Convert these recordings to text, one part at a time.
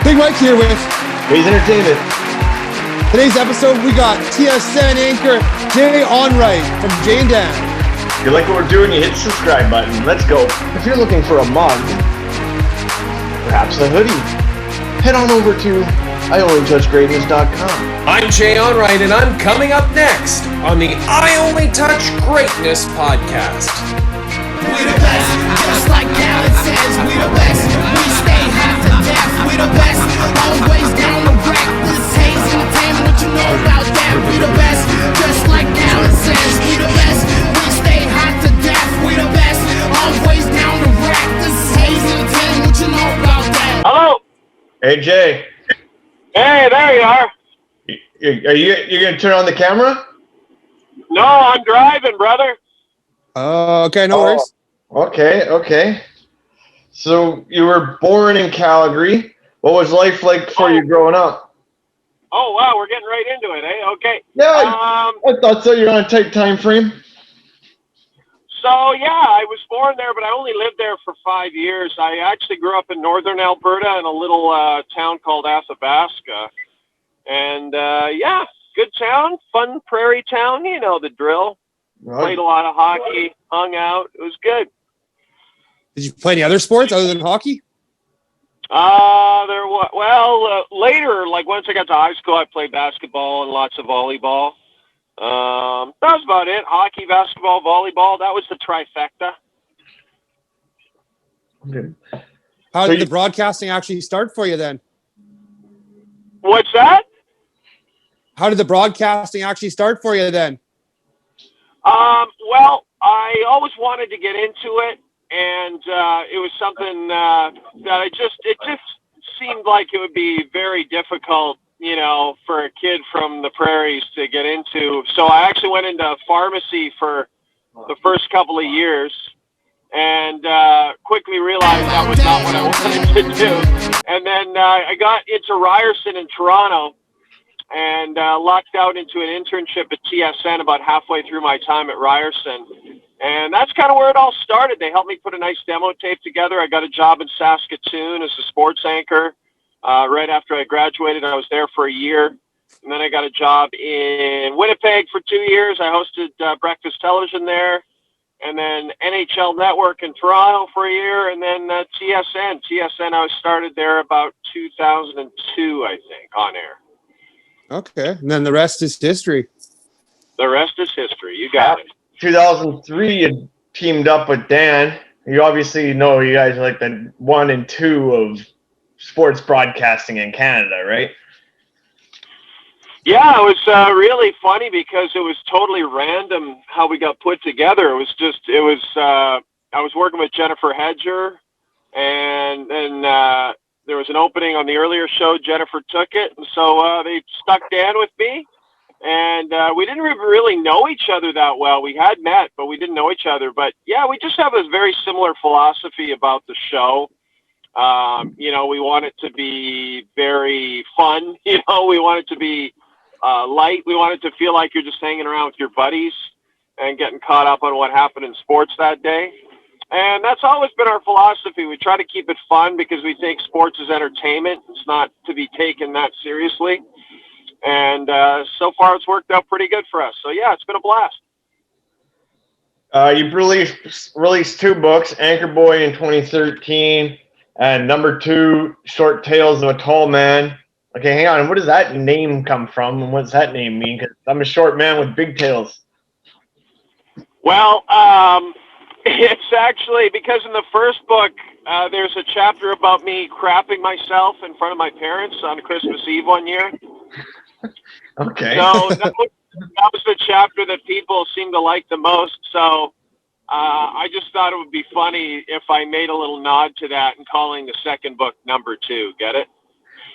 Big Mike here with Raise Entertainment. Today's episode. We got TSN anchor Jay Onrait from Jay and Dan. If you like what we're doing, you hit the subscribe button. Let's go. If you're looking for a mug, perhaps a hoodie, head on over to IOnlyTouchGreatness.com. I'm Jay Onrait, and I'm coming up next on the I Only Touch Greatness podcast. We the best, just like Gallon says, we the best. We stay hot to death, we the best. Always down to wreck. This Hayes Entertainment, what you know about that? We the best, just like Gallon says, we the best. We stay hot to death, we the best. Always down to wreck. This Hayes Entertainment, what you know about that? Hello. Hey, Jay. Hey, there you are. You going to turn on the camera? No, I'm driving, brother. Okay, no worries. Okay. So you were born in Calgary. What was life like for you growing up? Oh, wow, we're getting right into it, eh? Okay. Yeah, I thought so. You're on a tight time frame. So, yeah, I was born there, but I only lived there for 5 years. I actually grew up in northern Alberta in a little town called Athabasca. And, yeah, good town, fun prairie town. You know the drill. Right. Played a lot of hockey, hung out. It was good. Did you play any other sports other than hockey? Later, like once I got to high school, I played basketball and lots of volleyball. That was about it. Hockey, basketball, volleyball. That was the trifecta. Okay. How did the broadcasting actually start for you then? What's that? How did the broadcasting actually start for you then? Well, I always wanted to get into it, and it was something that it just seemed like it would be very difficult, you know, for a kid from the prairies to get into. So I actually went into pharmacy for the first couple of years and quickly realized that was not what I wanted to do. And then I got into Ryerson in Toronto and lucked out into an internship at TSN about halfway through my time at Ryerson. And that's kind of where it all started. They helped me put a nice demo tape together. I got a job in Saskatoon as a sports anchor. Right after I graduated, I was there for a year. And then I got a job in Winnipeg for 2 years. I hosted breakfast television there. And then NHL Network in Toronto for a year. And then TSN. TSN, I started there about 2002, I think, on air. Okay, and then the rest is history. The rest is history. You got it. 2003, you teamed up with Dan. You obviously know you guys are like the 1 and 2 of sports broadcasting in Canada, right? Yeah, it was really funny because it was totally random how we got put together. I was working with Jennifer Hedger, and then there was an opening on the earlier show. Jennifer took it, and so they stuck Dan with me. And we didn't really know each other that well. We had met, but we didn't know each other. But, yeah, we just have a very similar philosophy about the show. You know, we want it to be very fun. You know, we want it to be light. We want it to feel like you're just hanging around with your buddies and getting caught up on what happened in sports that day. And that's always been our philosophy. We try to keep it fun because we think sports is entertainment. It's not to be taken that seriously. And so far it's worked out pretty good for us. So, yeah, it's been a blast. You've released 2 books, Anchor Boy in 2013 and number 2, Short Tales of a Tall Man. Okay, hang on. Where does that name come from, and what does that name mean? Because I'm a short man with big tails. Well, it's actually because in the first book, there's a chapter about me crapping myself in front of my parents on Christmas Eve one year. Okay. So that was the chapter that people seem to like the most. So I just thought it would be funny if I made a little nod to that and calling the second book number 2. Get it?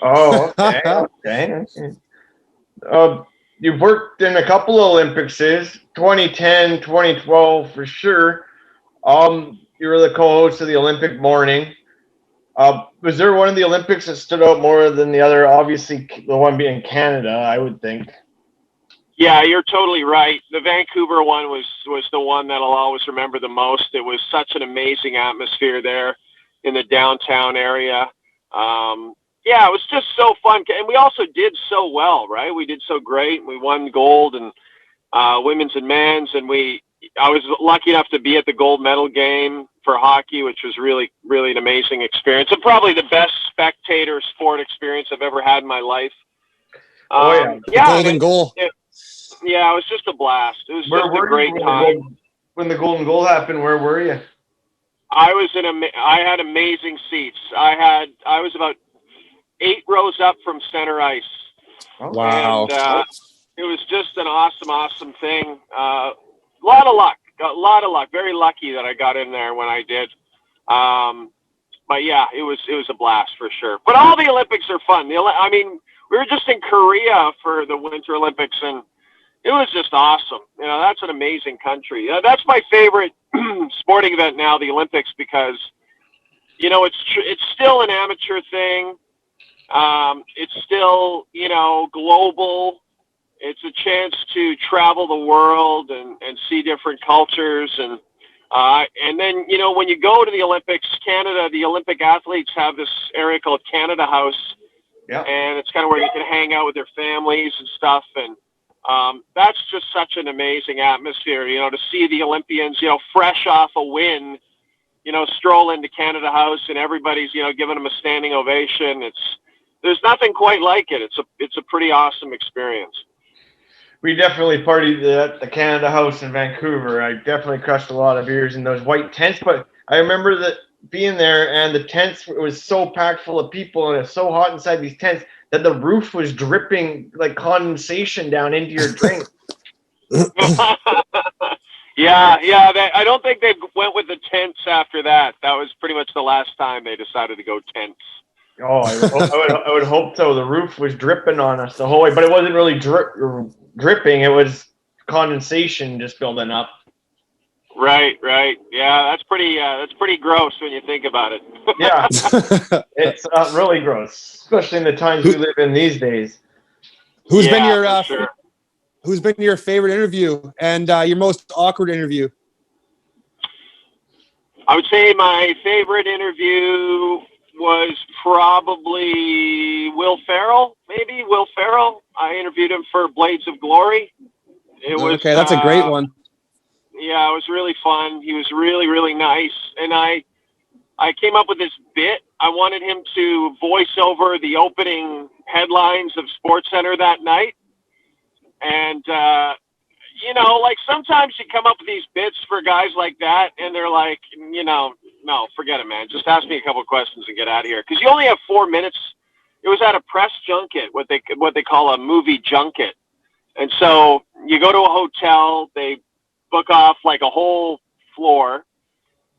Oh, okay. You've worked in a couple of Olympics, 2010, 2012 for sure. You were the co-host of the Olympic Morning. Was there one of the Olympics that stood out more than the other? Obviously, the one being Canada, I would think. Yeah, you're totally right. The Vancouver one was the one that I'll always remember the most. It was such an amazing atmosphere there in the downtown area. yeah, it was just so fun. And we also did so well, right? We did so great. We won gold and women's and men's. And I was lucky enough to be at the gold medal game for hockey, which was really, really an amazing experience. And probably the best spectator sport experience I've ever had in my life. Golden goal. Yeah, it was just a blast. It was just a great time. When the golden goal happened, where were you? I had amazing seats. I was about 8 rows up from center ice. Wow. And it was just an awesome thing. A lot of luck. Very lucky that I got in there when I did. But yeah, it was a blast for sure. But all the Olympics are fun. I mean, we were just in Korea for the Winter Olympics, and it was just awesome. You know, that's an amazing country. That's my favorite sporting event now, the Olympics, because, you know, it's still an amateur thing. It's still, you know, global. It's a chance to travel the world and see different cultures. And then, you know, when you go to the Olympics, Canada, the Olympic athletes have this area called Canada House. Yeah. And it's kind of where you can hang out with their families and stuff. And that's just such an amazing atmosphere, you know, to see the Olympians, you know, fresh off a win, you know, stroll into Canada House and everybody's, you know, giving them a standing ovation. There's nothing quite like it. It's a pretty awesome experience. We definitely partied at the Canada House in Vancouver. I definitely crushed a lot of beers in those white tents, but I remember that being there and the tents, it was so packed full of people and it's so hot inside these tents that the roof was dripping like condensation down into your drink. Yeah. I don't think they went with the tents after that. That was pretty much the last time they decided to go tents. Oh, I would hope so. The roof was dripping on us the whole way, but it wasn't really dripping. It was condensation just building up. Right. Yeah, that's pretty gross when you think about it. Yeah, it's really gross, especially in the times we live in these days. Who's been your favorite interview and your most awkward interview? I would say my favorite interview was probably Will Ferrell. Maybe Will Ferrell. I interviewed him for Blades of Glory. It was okay. That's a great one. Yeah, it was really fun. He was really, really nice. And I came up with this bit. I wanted him to voice over the opening headlines of SportsCenter that night. And, you know, like sometimes you come up with these bits for guys like that, and they're like, you know, no, forget it, man. Just ask me a couple of questions and get out of here. Because you only have 4 minutes. It was at a press junket, what they call a movie junket. And so you go to a hotel, they book off like a whole floor,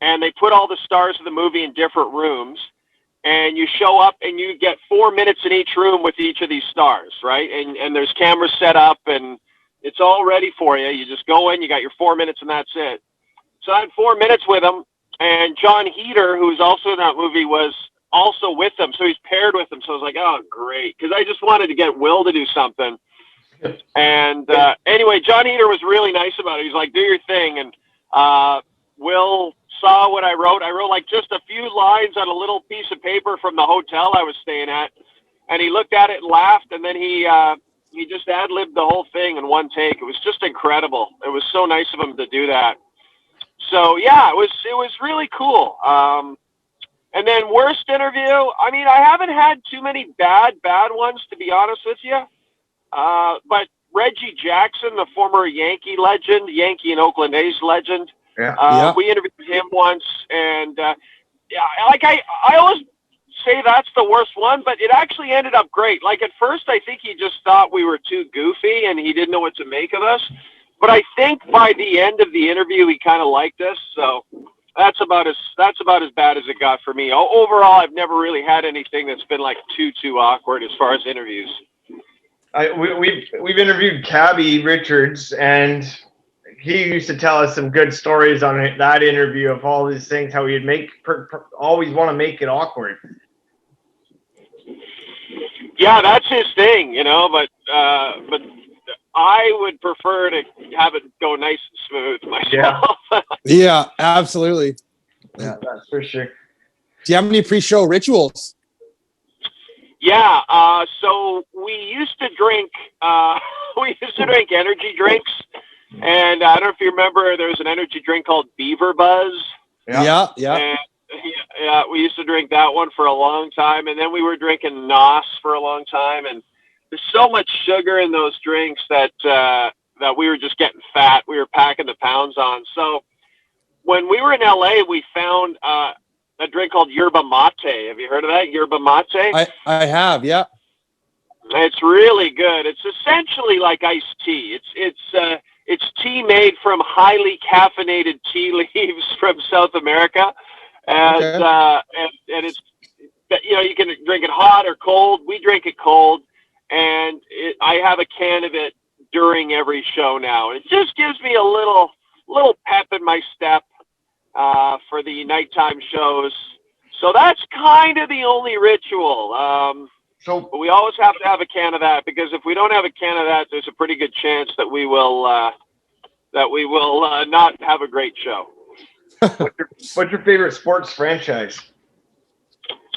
and they put all the stars of the movie in different rooms, and you show up and you get 4 minutes in each room with each of these stars, right? And there's cameras set up and it's all ready for you. You just go in, you got your 4 minutes, and that's it. So I had 4 minutes with them, and John Heder, who's also in that movie, was also with them. So he's paired with them. So I was like, oh, great. Because I just wanted to get Will to do something. And anyway, John Heder was really nice about it. He's like, do your thing. And Will saw what I wrote. I wrote like just a few lines on a little piece of paper from the hotel I was staying at. And he looked at it and laughed. And then he just ad-libbed the whole thing in one take. It was just incredible. It was so nice of him to do that. So yeah, it was really cool. And then worst interview, I mean, I haven't had too many bad ones, to be honest with you. But Reggie Jackson, the former Yankee legend, Yankee and Oakland A's legend, we interviewed him once, and I always say that's the worst one, but it actually ended up great. Like at first, I think he just thought we were too goofy, and he didn't know what to make of us. But I think by the end of the interview, he kind of liked us. So that's about as bad as it got for me. Overall, I've never really had anything that's been like too awkward as far as interviews. We've interviewed Cabby Richards, and he used to tell us some good stories on that interview of all these things, how he'd always want to make it awkward. Yeah, that's his thing, you know, but I would prefer to have it go nice and smooth myself. Yeah, absolutely. Yeah, that's for sure. Do you have any pre-show rituals? Yeah. So we used to drink. Energy drinks, and I don't know if you remember. There was an energy drink called Beaver Buzz. Yeah. And, yeah, we used to drink that one for a long time, and then we were drinking NOS for a long time. And there's so much sugar in those drinks that that we were just getting fat. We were packing the pounds on. So when we were in LA, we found a drink called yerba mate. Have you heard of that? Yerba mate? I have, yeah. It's really good. It's essentially like iced tea. It's tea made from highly caffeinated tea leaves from South America, and it's, you can drink it hot or cold. We drink it cold, and I have a can of it during every show now. It just gives me a little pep in my step for the nighttime shows. So that's kind of the only ritual. But we always have to have a can of that, because if we don't have a can of that, there's a pretty good chance that we will not have a great show. What's your favorite sports franchise?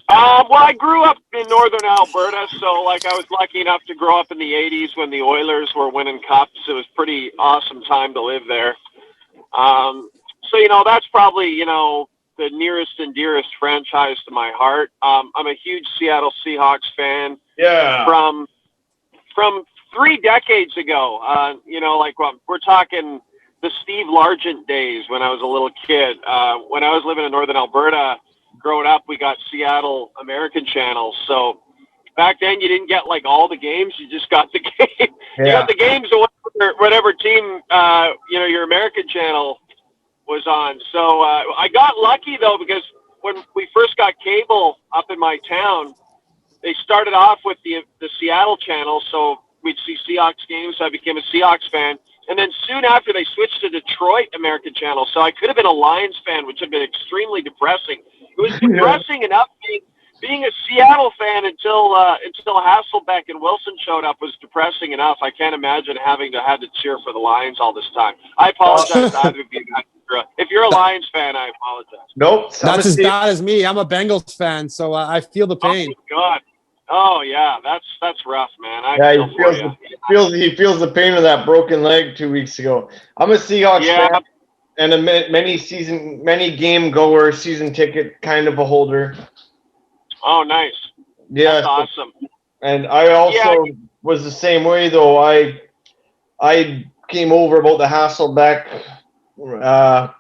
Well, I grew up in northern Alberta, so I was lucky enough to grow up in the 80s when the Oilers were winning cups. It was a pretty awesome time to live there. So that's probably the nearest and dearest franchise to my heart. I'm a huge Seattle Seahawks fan. Yeah. From 3 decades ago. We're talking the Steve Largent days when I was a little kid. When I was living in northern Alberta, growing up, we got Seattle American channels. So back then, you didn't get all the games; you just got the game. Yeah. You got the games of whatever team your American channel was on. So I got lucky though, because when we first got cable up in my town, they started off with the Seattle channel, so we'd see Seahawks games. So I became a Seahawks fan. And then soon after, they switched to Detroit American channel. So I could have been a Lions fan, which had been extremely depressing. It was depressing enough being a Seattle fan until Hasselbeck and Wilson showed up was depressing enough. I can't imagine having to cheer for the Lions all this time. I apologize to either of you guys. If you're a Lions fan, I apologize. Nope. That's as bad as me. I'm a Bengals fan, so I feel the pain. Oh, God. Oh, yeah. That's rough, man. He feels the pain of that broken leg 2 weeks ago. I'm a Seahawks fan and a many game goer, season ticket kind of a holder. Oh, nice. Yeah. That's awesome. And I also was the same way, though. I came over about the Hasselbeck,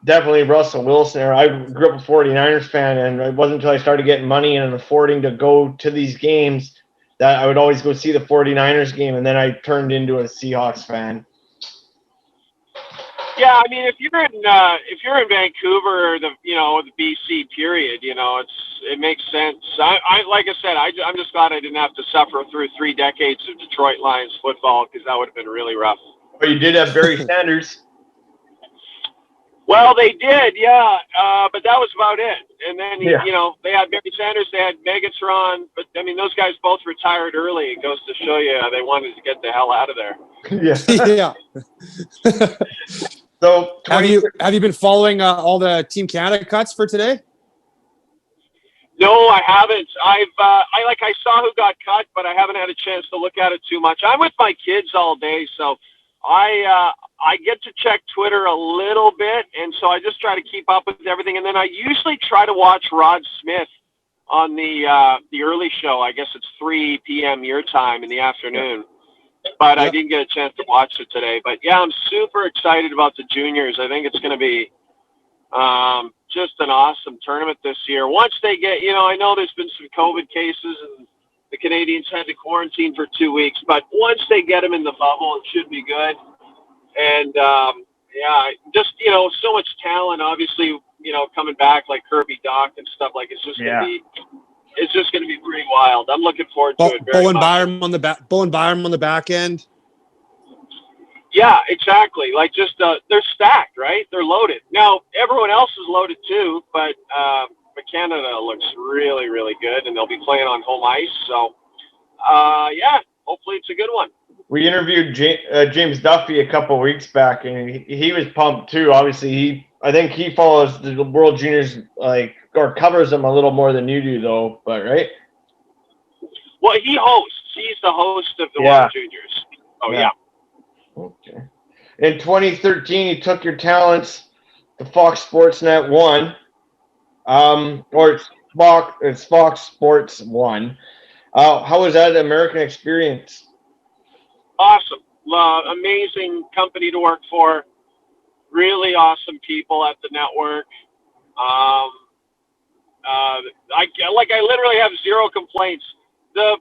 definitely Russell Wilson. I grew up a 49ers fan, and it wasn't until I started getting money and affording to go to these games that I would always go see the 49ers game, and then I turned into a Seahawks fan. Yeah, I mean, if you're in Vancouver or the BC period, it makes sense. I like I said, I'm just glad I didn't have to suffer through 3 decades of Detroit Lions football, because that would have been really rough. But you did have Barry Sanders. Well, they did, yeah, but that was about it. And then they had Barry Sanders, they had Megatron, but I mean, those guys both retired early. It goes to show you they wanted to get the hell out of there. Yeah. So have you been following all the Team Canada cuts for today? No, I haven't. I saw who got cut, but I haven't had a chance to look at it too much. I'm with my kids all day, so I get to check Twitter a little bit, and so I just try to keep up with everything. And then I usually try to watch Rod Smith on the early show. I guess it's 3 p.m. your time in the afternoon. But I didn't get a chance to watch it today. But yeah, I'm super excited about the juniors. I think it's going to be just an awesome tournament this year. Once they get, I know there's been some COVID cases and the Canadians had to quarantine for 2 weeks, but once they get them in the bubble, it should be good. And just, so much talent, obviously, coming back like Kirby Doc and stuff, like it's just going to be pretty wild. I'm looking forward to it very much. Bowen Byram on the back end. Yeah, exactly. Like they're stacked, right? They're loaded. Now, everyone else is loaded too, but Canada looks really, really good, and they'll be playing on home ice. So, hopefully it's a good one. We interviewed James Duffy a couple of weeks back, and he was pumped too. Obviously, I think he follows the World Juniors or covers them a little more than you do, though. But right? Well, he hosts. He's the host of the Yeah. World Juniors. Oh, yeah. Okay. In 2013, you took your talents to Fox Sports Net 1. Or it's Fox Sports 1. How was that American experience? Awesome. Amazing company to work for. Really awesome people at the network. I literally have zero complaints. The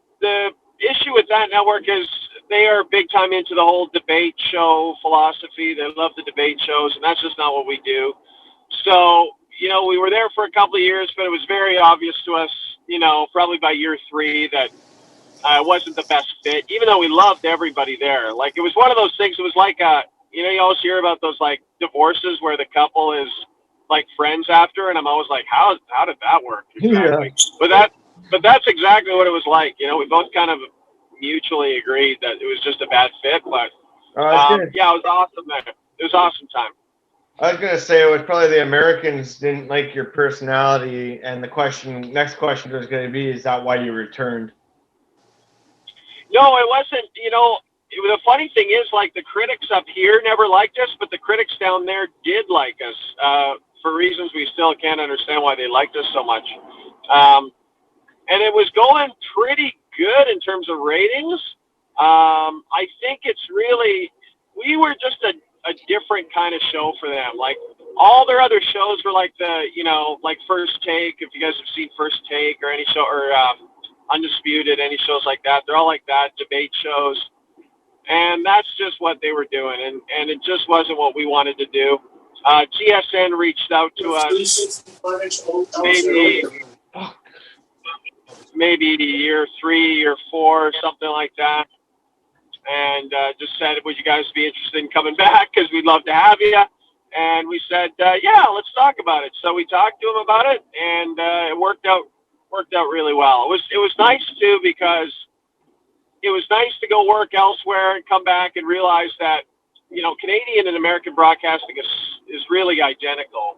issue with that network is they are big time into the whole debate show philosophy. They love the debate shows, and that's just not what we do. So, we were there for a couple of years, but it was very obvious to us, probably by year 3 that it wasn't the best fit, even though we loved everybody there. Like, it was one of those things. It was like, you always hear about those, like, divorces where the couple is, like, friends after, and I'm always like, how did that work exactly? Yeah. But that's exactly what it was like. We both kind of mutually agreed that it was just a bad fit, but it was awesome there. It was awesome time. I was gonna say it was probably the Americans didn't like your personality, and the next question was gonna be, is that why you returned? No, it wasn't. The funny thing is, like, the critics up here never liked us, but the critics down there did like us for reasons we still can't understand why they liked us so much. And it was going pretty good in terms of ratings. I think we were just a different kind of show for them. Like, all their other shows were like like First Take, if you guys have seen First Take or any show, or Undisputed, any shows like that. They're all like that, debate shows. And that's just what they were doing. And it just wasn't what we wanted to do. TSN reached out to us maybe year 3 or 4, something like that. And just said, would you guys be interested in coming back? Because we'd love to have you. And we said, yeah, let's talk about it. So we talked to him about it, and it worked out really well. It was nice too, because it was nice to go work elsewhere and come back and realize that, Canadian and American broadcasting is really identical.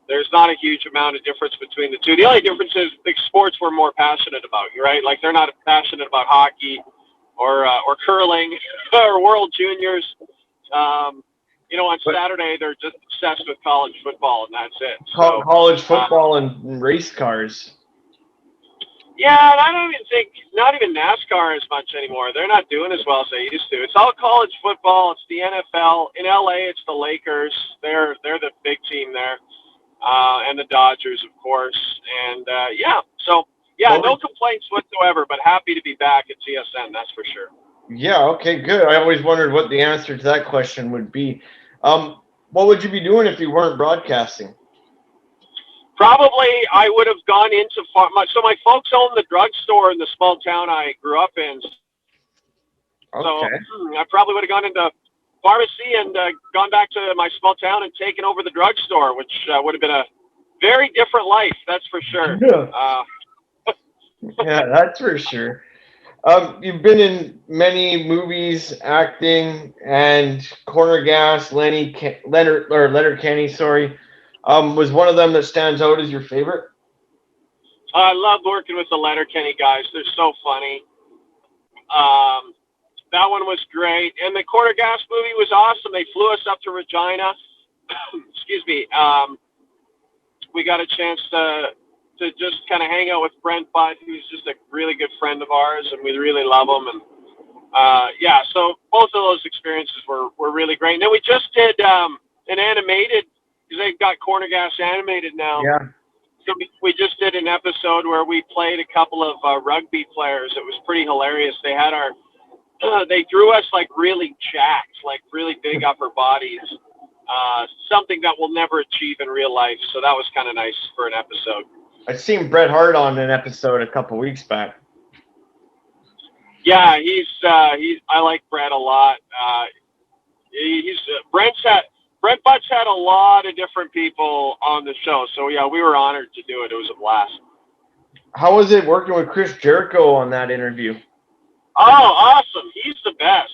There's not a huge amount of difference between the two. The only difference is the sports we're more passionate about, right? Like, they're not passionate about hockey or curling or World Juniors. On Saturday, they're just obsessed with college football, and that's it. So, college football and race cars. Yeah, and I don't even think, not even NASCAR as much anymore. They're not doing as well as they used to. It's all college football. It's the NFL. In LA, it's the Lakers. They're the big team there, and the Dodgers, of course. And no complaints whatsoever. But happy to be back at TSN. That's for sure. Yeah. Okay. Good. I always wondered what the answer to that question would be. What would you be doing if you weren't broadcasting? Probably I would have gone into so my folks own the drugstore in the small town I grew up in. So I probably would have gone into pharmacy and gone back to my small town and taken over the drugstore, which would have been a very different life, that's for sure. Yeah, that's for sure. You've been in many movies, acting, and Corner Gas, Letterkenny, sorry. Was one of them that stands out as your favorite? I love working with the Letterkenny guys. They're so funny. That one was great. And the Corner Gas movie was awesome. They flew us up to Regina. Excuse me. We got a chance to just kind of hang out with Brent Budd, who's just a really good friend of ours, and we really love him. And so both of those experiences were really great. And then we just did an animated, because they've got Corner Gas animated now. Yeah. So we just did an episode where we played a couple of rugby players. It was pretty hilarious. They had they drew us like really jacked, like really big upper bodies, something that we'll never achieve in real life. So that was kind of nice for an episode. I seen Bret Hart on an episode a couple weeks back. Yeah, I like Bret a lot. Brent Budd's had a lot of different people on the show, so yeah, we were honored to do it. It was a blast. How was it working with Chris Jericho on that interview? Oh, awesome! He's the best.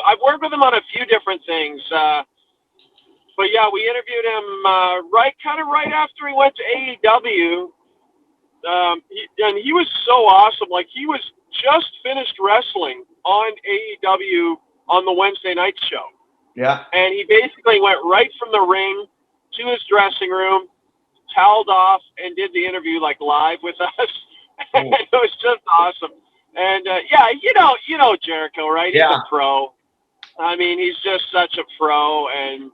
I've worked with him on a few different things, but yeah, we interviewed him right after he went to AEW. and he was so awesome. Like, he was just finished wrestling on AEW on the Wednesday night show. Yeah. And he basically went right from the ring to his dressing room, toweled off, and did the interview like live with us. And it was just awesome. And yeah, you know Jericho, right? He's a pro. I mean, he's just such a pro, and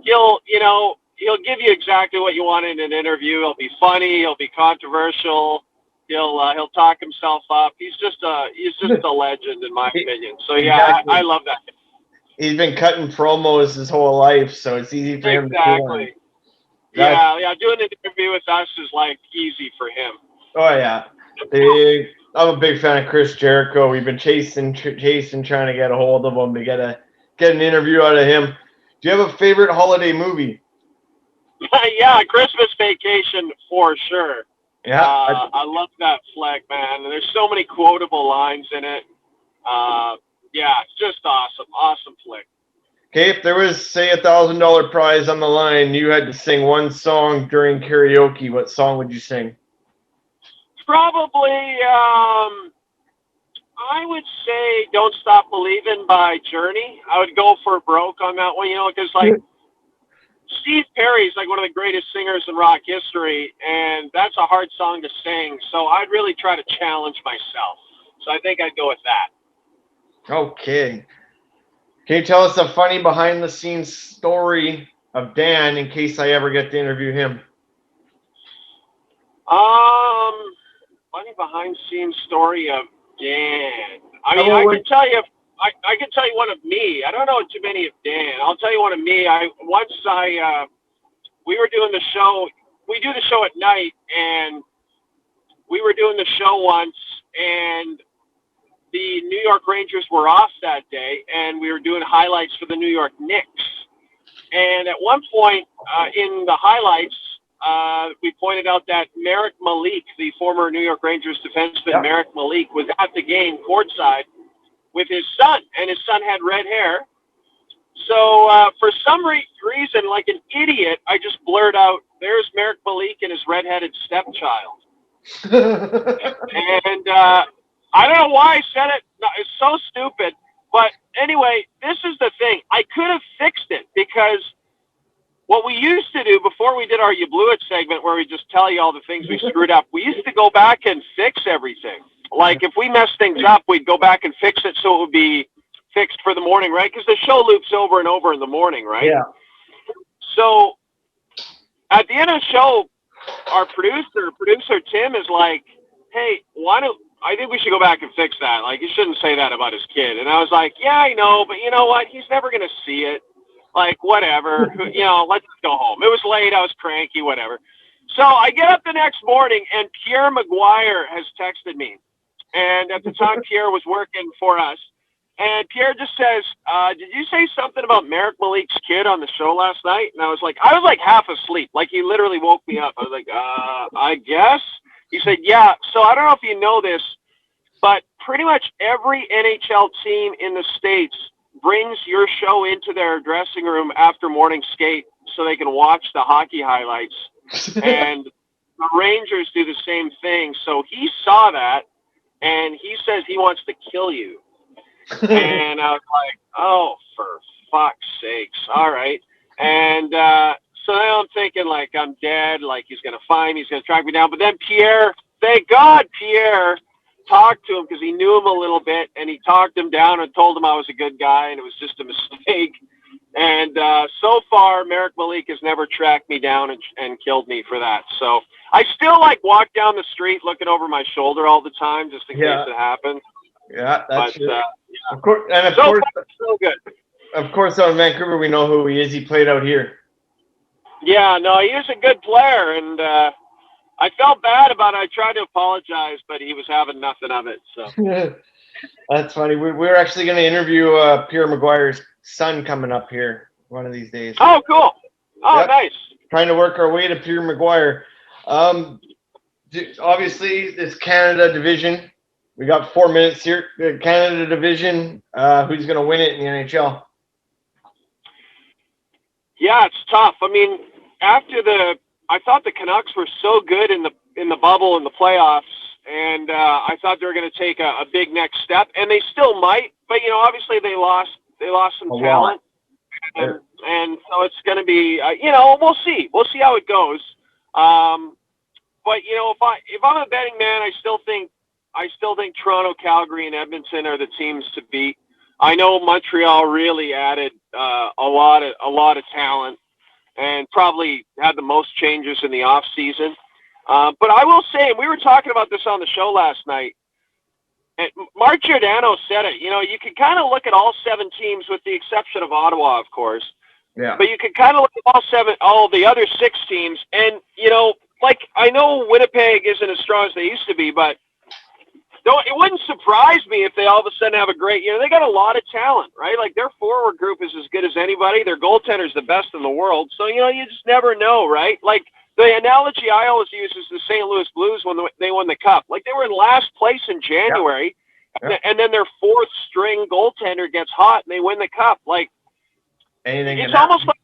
he'll give you exactly what you want in an interview. He'll be funny. He'll be controversial. He'll talk himself up. He's just a legend in my opinion. So yeah, exactly. I love that. He's been cutting promos his whole life, so it's easy for him to do him. Yeah. Doing an interview with us is like easy for him. Oh yeah, I'm a big fan of Chris Jericho. We've been chasing, trying to get a hold of him to get an interview out of him. Do you have a favorite holiday movie? Yeah, Christmas Vacation for sure. Yeah, I love that flick, man. There's so many quotable lines in it. Yeah, it's just awesome. Awesome flick. Okay, if there was, say, $1,000 prize on the line, you had to sing one song during karaoke, what song would you sing? Probably, I would say Don't Stop Believin' by Journey. I would go for Broke on that one, because, like, Steve Perry's, like, one of the greatest singers in rock history, and that's a hard song to sing, so I'd really try to challenge myself. So I think I'd go with that. Okay. Can you tell us a funny behind-the-scenes story of Dan in case I ever get to interview him? Funny behind-the-scenes story of Dan. I mean, I can tell you. I can tell you one of me. I don't know too many of Dan. I'll tell you one of me. We were doing the show. We do the show at night, and we were doing the show once, and the New York Rangers were off that day, and we were doing highlights for the New York Knicks. And at one point in the highlights, we pointed out that Merrick Malik, the former New York Rangers defenseman, Merrick Malik, was at the game courtside with his son, and his son had red hair. So for some reason, like an idiot, I just blurred out, "There's Merrick Malik and his redheaded stepchild." And I don't know why I said it. No, it's so stupid. But anyway, this is the thing. I could have fixed it, because what we used to do before we did our You Blew It segment, where we just tell you all the things we screwed up, we used to go back and fix everything. Like, if we messed things up, we'd go back and fix it so it would be fixed for the morning, right? Because the show loops over and over in the morning, right? Yeah. So at the end of the show, our producer Tim is like, "Hey, I think we should go back and fix that. Like, you shouldn't say that about his kid." And I was like, "Yeah, I know, but you know what? He's never going to see it. Like, whatever, let's just go home." It was late. I was cranky, whatever. So I get up the next morning, and Pierre Maguire has texted me. And at the time, Pierre was working for us. And Pierre just says, "Did you say something about Merrick Malik's kid on the show last night?" And I was like half asleep. Like, he literally woke me up. I was like, I guess. He said, "Yeah. So I don't know if you know this, but pretty much every NHL team in the States brings your show into their dressing room after morning skate so they can watch the hockey highlights." And the Rangers do the same thing. So he saw that, and he says he wants to kill you. And I was like, "Oh, for fuck's sakes. All right." And so now I'm thinking, like, I'm dead. Like, he's going to find me. He's going to track me down. But then Pierre, thank God Pierre talked to him, because he knew him a little bit, and he talked him down and told him I was a good guy and it was just a mistake. And so far, Merrick Malik has never tracked me down and killed me for that. So I still, like, walk down the street looking over my shoulder all the time just in case it happens. Yeah, that's true. Of course, and of course, so good. Of course, out in Vancouver, we know who he is. He played out here. Yeah, no, he is a good player, and I felt bad about it. I tried to apologize, but he was having nothing of it. So that's funny. We're actually going to interview Pierre Maguire's son coming up here one of these days. Oh, cool. Oh, nice. Trying to work our way to Pierre Maguire. Obviously, this Canada division. We got 4 minutes here. The Canada division. Who's going to win it in the NHL? Yeah, it's tough. I mean, I thought the Canucks were so good in in the bubble in the playoffs, and I thought they were going to take a big next step, and they still might. But obviously they lost some talent, and so it's going to be we'll see how it goes. But if I'm a betting man, I still think Toronto, Calgary, and Edmonton are the teams to beat. I know Montreal really added a lot of talent and probably had the most changes in the off season. But I will say, and we were talking about this on the show last night, and Mark Giordano said it, you can kind of look at all 7 teams with the exception of Ottawa, of course. Yeah. But you can kind of look at all the other 6 teams, and, I know Winnipeg isn't as strong as they used to be, but it wouldn't surprise me if they all of a sudden have a great year. They got a lot of talent, right? Like, their forward group is as good as anybody. Their goaltender's the best in the world. So, you just never know, right? Like, the analogy I always use is the St. Louis Blues when they won the Cup. Like, they were in last place in January, and then their 4th string goaltender gets hot, and they win the Cup. Like, it's almost like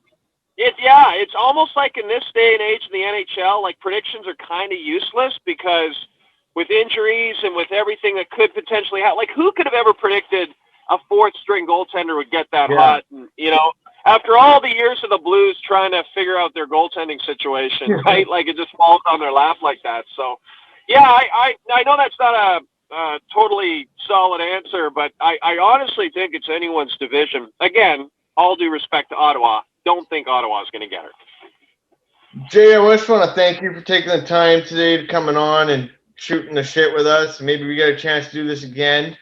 it's almost like in this day and age in the NHL, like, predictions are kind of useless because with injuries and with everything that could potentially happen, like, who could have ever predicted a 4th string goaltender would get that hot? And, after all the years of the Blues trying to figure out their goaltending situation, right? Like, it just falls on their lap like that. So, yeah, I know that's not a totally solid answer, but I honestly think it's anyone's division. Again, all due respect to Ottawa. Don't think Ottawa's going to get her. Jay, I just want to thank you for taking the time today to coming on and shooting the shit with us. Maybe we get a chance to do this again.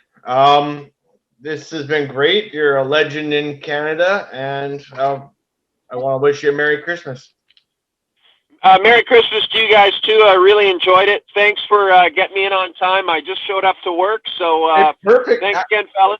This has been great. You're a legend in Canada, and I want to wish you a Merry Christmas. Merry Christmas to you guys, too. I really enjoyed it. Thanks for getting me in on time. I just showed up to work, so Perfect. thanks again, fellas.